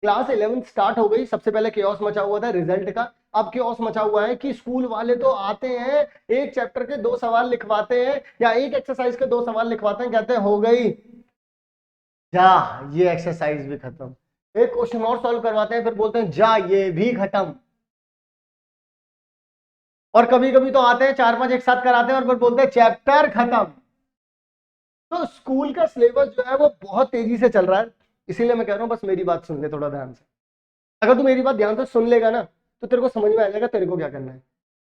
Class 11 start हो गई, सबसे पहले केओस मचा हुआ था रिजल्ट का। अब केओस मचा हुआ है कि स्कूल वाले तो आते हैं, एक चैप्टर के 2 सवाल लिखवाते हैं या एक एक्सरसाइज के 2 सवाल लिखवाते हैं, कहते हैं हो गई जा ये एक्सरसाइज भी खत्म। एक क्वेश्चन और सॉल्व करवाते हैं, फिर बोलते हैं जा ये भी खत्म। और कभी कभी तो आते हैं 4-5 एक साथ कराते हैं और फिर बोलते हैं चैप्टर खत्म। तो स्कूल का सिलेबस जो है वो बहुत तेजी से चल रहा है। इसीलिए मैं कह रहा हूं बस मेरी बात सुन ले थोड़ा ध्यान से। अगर तू मेरी बात ध्यान से सुन लेगा ना तो तेरे को समझ में आ जाएगा तेरे को क्या करना है।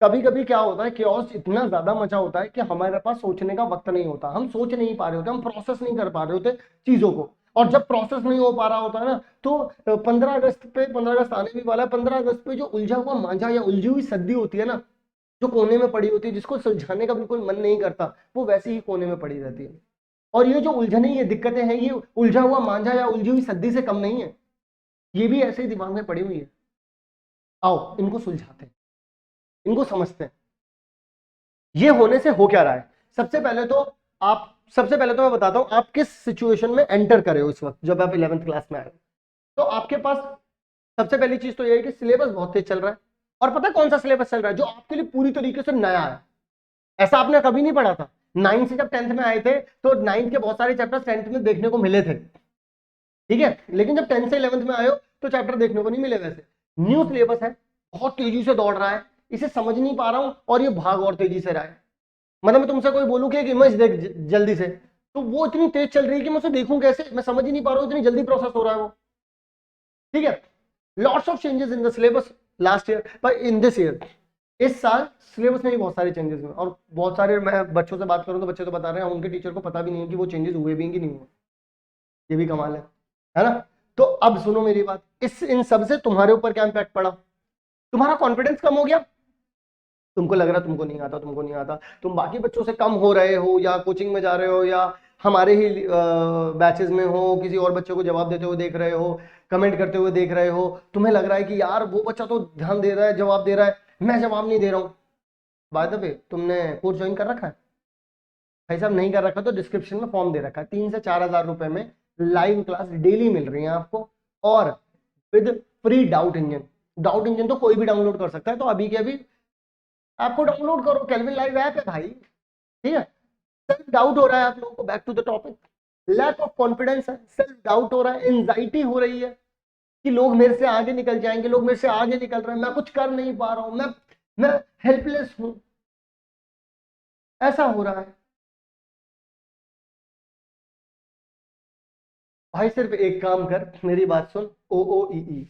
कभी कभी क्या होता है, केओस इतना ज्यादा मचा होता है कि हमारे पास सोचने का वक्त नहीं होता, हम सोच नहीं पा रहे होते, हम प्रोसेस नहीं कर पा रहे होते चीजों को। और जब प्रोसेस नहीं हो पा रहा होता है ना, तो 15 अगस्त आने भी वाला है। 15 अगस्त पे जो उलझा हुआ मांझा या उलझी हुई सद्दी होती है ना, जो कोने में पड़ी होती है, जिसको सुलझाने का बिल्कुल मन नहीं करता, वो वैसे ही कोने में पड़ी रहती है। और ये जो उलझने, ये दिक्कतें हैं, ये उलझा हुआ मांझा या उलझी हुई सद्दी से कम नहीं है, ये भी ऐसे ही दिमाग में पड़ी हुई है। आओ इनको सुलझाते हैं, इनको समझते हैं। ये होने से हो क्या रहा है, सबसे पहले तो मैं बताता हूं आप किस सिचुएशन में एंटर करे हो इस वक्त जब आप 11th क्लास में आए। तो आपके पास सबसे पहली चीज तो ये है कि सिलेबस बहुत तेज चल रहा है। और पता है कौन सा सिलेबस चल रहा है जो आपके लिए पूरी तरीके से नया है। ऐसा आपने कभी नहीं पढ़ा था। 9th से जब 10th में आए थे तो 9th के बहुत सारे चैप्टर्स 10th में देखने को मिले थे, ठीक है, लेकिन जब 10th से 11th में आए हो तो चैप्टर देखने को नहीं मिले। वैसे न्यू सिलेबस है, बहुत तेजी से दौड़ रहा है, इसे समझ नहीं पा रहा हूं और ये भाग और तेजी से रहा है। मतलब मैं तुमसे कोई बोलूं कि एक इमेज देख जल्दी से, तो वो इतनी तेज चल रही है कि मैं उसे देखूं कैसे, मैं समझ ही नहीं पा रहा हूं, इतनी जल्दी प्रोसेस हो रहा है वो। ठीक है, lots of changes in the syllabus last year, पर इन दिस ईयर, इस साल सिलेबस में भी बहुत सारे चेंजेस हुए। और बहुत सारे, मैं बच्चों से बात करूं तो बच्चे तो बता रहे हैं उनके टीचर को पता भी नहीं है कि वो चेंजेस हुए भी हैं कि नहीं हुए। ये भी कमाल है ना। तो अब सुनो मेरी बात, इस इन सब से तुम्हारे ऊपर क्या इंपैक्ट पड़ा? तुम्हारा कॉन्फिडेंस कम हो गया, तुमको लग रहा तुमको नहीं आता, तुमको नहीं आता, तुम बाकी बच्चों से कम हो रहे हो, या कोचिंग में जा रहे हो, या हमारे ही बैचेस में हो, किसी और बच्चों को जवाब देते हुए देख रहे हो, कमेंट करते हुए देख रहे हो, तुम्हें लग रहा है कि यार वो बच्चा तो ध्यान दे रहा है, जवाब दे रहा है, मैं जवाब नहीं दे रहा हूँ। बाय द वे, तुमने कोर्स ज्वाइन कर रखा है? भाई साहब नहीं कर रखा तो डिस्क्रिप्शन में फॉर्म दे रखा है, 3 से 4 हजार रुपए में लाइव क्लास डेली मिल रही है आपको, और with free doubt engine. Doubt engine तो कोई भी डाउनलोड कर सकता है, तो अभी के अभी आपको डाउनलोड करो, केल्विन लाइव ऐप है भाई। ठीक है, सेल्फ डाउट हो रहा है आप लोगों को, back to the topic, lack of confidence है, सेल्फ डाउट हो रहा है, एंजाइटी हो रही है कि लोग मेरे से आगे निकल जाएंगे, लोग मेरे से आगे निकल रहे हैं, मैं कुछ कर नहीं पा रहा हूं, मैं हेल्पलेस हूं, ऐसा हो रहा है। भाई सिर्फ एक काम कर, मेरी बात सुन, ओ ओ ई।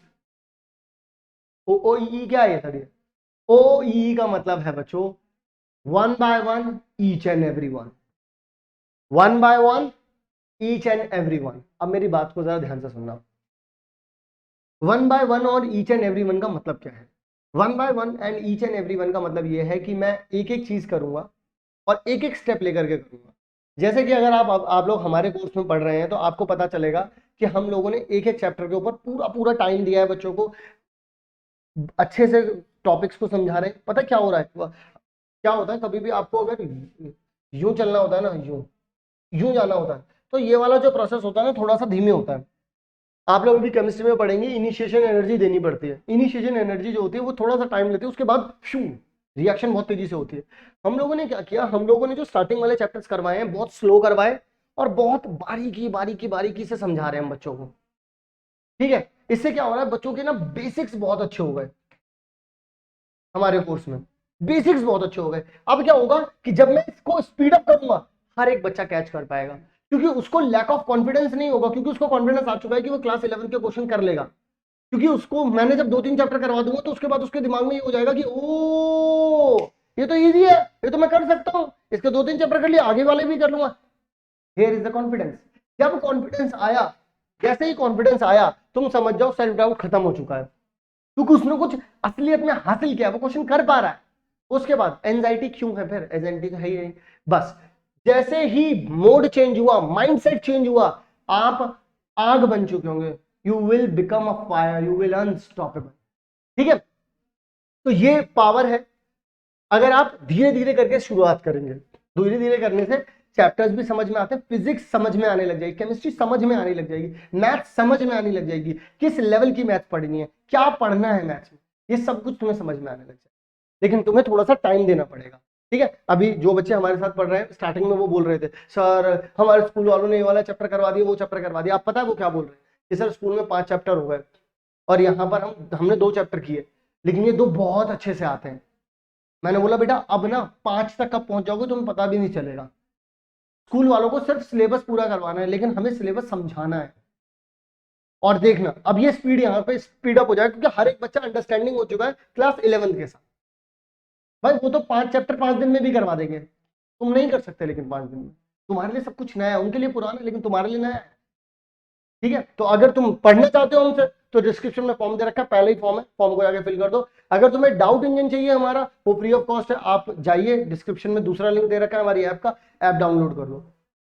ओ ओ ई क्या है सर? ये ओ ई का मतलब है बच्चों, one by one each and every one, one by one each and every one. अब मेरी बात को जरा ध्यान से सुनना। वन बाय वन और ईच एंड एवरी वन का मतलब क्या है? One by one and each and every one का मतलब यह है कि मैं एक एक चीज करूंगा और एक एक स्टेप लेकर के करूंगा। जैसे कि अगर आप लोग हमारे कोर्स में पढ़ रहे हैं तो आपको पता चलेगा कि हम लोगों ने एक एक चैप्टर के ऊपर पूरा पूरा टाइम दिया है बच्चों को, अच्छे से टॉपिक्स को समझा रहे हैं। पता क्या हो रहा है, क्या होता है, कभी भी आपको अगर यूं चलना होता है ना, यूं यूं जाना होता है, तो ये वाला जो प्रोसेस होता है ना थोड़ा सा धीमे होता है। आप लोग भी केमिस्ट्री में पढ़ेंगे, इनिशिएशन एनर्जी देनी पड़ती है। इनिशिएशन एनर्जी जो होती है वो थोड़ा सा टाइम लेती है, उसके बाद शू रिएक्शन बहुत तेजी से होती है। हम लोगों ने क्या किया, हम लोगों ने जो स्टार्टिंग वाले चैप्टर्स करवाए हैं बहुत स्लो करवाए, और बहुत बारीकी बारीकी बारीकी से समझा रहे हैं हम बच्चों को। ठीक है, इससे क्या हो रहा है, बच्चों के ना बेसिक्स बहुत अच्छे हो गए हमारे कोर्स में, बेसिक्स बहुत अच्छे हो गए। अब क्या होगा कि जब मैं इसको स्पीड अप करूंगा, हर एक बच्चा कैच कर पाएगा, क्योंकि उसको लैक ऑफ कॉन्फिडेंस नहीं होगा, क्योंकि उसको कॉन्फिडेंस आ चुका है कि वो क्लास 11 के क्वेश्चन कर लेगा। क्योंकि उसको मैंने जब 2-3 चैप्टर करवा दूंगा तो उसके बाद उसके दिमाग में ये हो जाएगा कि ओ ये तो इजी है, ये तो मैं कर सकता हूं, इसके 2-3 चैप्टर कर लिए, आगे वाले भी कर लूंगा। Here is the confidence. जब कॉन्फिडेंस आया, जैसे ही कॉन्फिडेंस आया, तुम समझ जाओ सेल्फ डाउट खत्म हो चुका है, क्योंकि उसने कुछ असलियत में हासिल किया, वो क्वेश्चन कर पा रहा है। उसके बाद एंजाइटी क्यों है, फिर एंजाइटी तो है ही नहीं। बस जैसे ही मोड चेंज हुआ, माइंडसेट चेंज हुआ, आप आग बन चुके होंगे, you will become a fire, you will unstoppable. ठीक है, तो ये पावर है। अगर आप धीरे धीरे करके शुरुआत करेंगे, धीरे धीरे करने से चैप्टर्स भी समझ में आते हैं, फिजिक्स समझ में आने लग जाएगी, केमिस्ट्री समझ में आने लग जाएगी, मैथ्स समझ में आने लग जाएगी, किस लेवल की मैथ्स पढ़नी है, क्या पढ़ना है मैथ्स में, ये सब कुछ तुम्हें समझ में आने लग जाएगा। लेकिन तुम्हें थोड़ा सा टाइम देना पड़ेगा, ठीक है। अभी जो बच्चे हमारे साथ पढ़ रहे हैं, स्टार्टिंग में वो बोल रहे थे सर हमारे स्कूल वालों ने ये वाला चैप्टर करवा दिया, वो चैप्टर करवा दिया। आप पता है वो क्या बोल रहे हैं कि सर स्कूल में 5 चैप्टर हो गए और यहाँ पर हमने 2 चैप्टर किए, लेकिन ये 2 बहुत अच्छे से आते हैं। मैंने बोला बेटा अब ना 5 तक कब पहुंच जाओगे तुम्हें पता भी नहीं चलेगा। स्कूल वालों को सिर्फ सिलेबस पूरा करवाना है, लेकिन हमें सिलेबस समझाना है। और देखना अब ये स्पीड यहाँ पे स्पीड अप हो जाएगा, क्योंकि हर एक बच्चा अंडरस्टैंडिंग हो चुका है क्लास 11 के साथ। भाई वो तो 5 चैप्टर 5 दिन में भी करवा देंगे, तुम नहीं कर सकते। लेकिन 5 दिन में तुम्हारे लिए सब कुछ नया है, उनके लिए पुराना है, लेकिन तुम्हारे लिए नया है, ठीक है। तो अगर तुम पढ़ना चाहते हो हमसे तो डिस्क्रिप्शन में फॉर्म दे रखा है, पहले ही फॉर्म है, फॉर्म को जाके फिल कर दो। अगर तुम्हें डाउट इंजन चाहिए हमारा, वो फ्री ऑफ कॉस्ट है, आप जाइए डिस्क्रिप्शन में दूसरा लिंक दे रखा है हमारी ऐप का, ऐप डाउनलोड कर लो।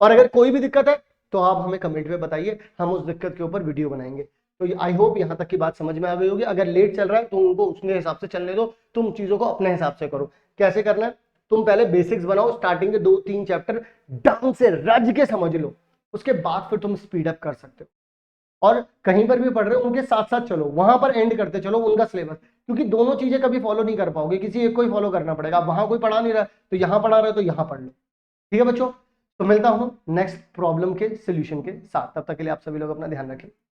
और अगर कोई भी दिक्कत है तो आप हमें कमेंट में बताइए, हम उस दिक्कत के ऊपर वीडियो बनाएंगे। तो आई होप यहाँ तक की बात समझ में आ गई होगी। अगर लेट चल रहा है तो उनको उसके हिसाब से चलने दो, तुम चीजों को अपने हिसाब से करो। कैसे करना है, तुम पहले बेसिक्स बनाओ, स्टार्टिंग के 2-3 चैप्टर डाउन से रज के समझ लो, उसके बाद फिर तुम स्पीड अप कर सकते हो। और कहीं पर भी पढ़ रहे हो उनके साथ साथ चलो, वहां पर एंड करते चलो उनका सिलेबस, क्योंकि दोनों चीजें कभी फॉलो नहीं कर पाओगे, किसी एक को ही फॉलो करना पड़ेगा। वहां कोई पढ़ा नहीं रहा तो यहाँ पढ़ा रहे हो तो यहाँ पढ़ लो, ठीक है बच्चों। तो मिलता हूं नेक्स्ट प्रॉब्लम के सोल्यूशन के साथ, तब तक के लिए आप सभी लोग अपना ध्यान रखें।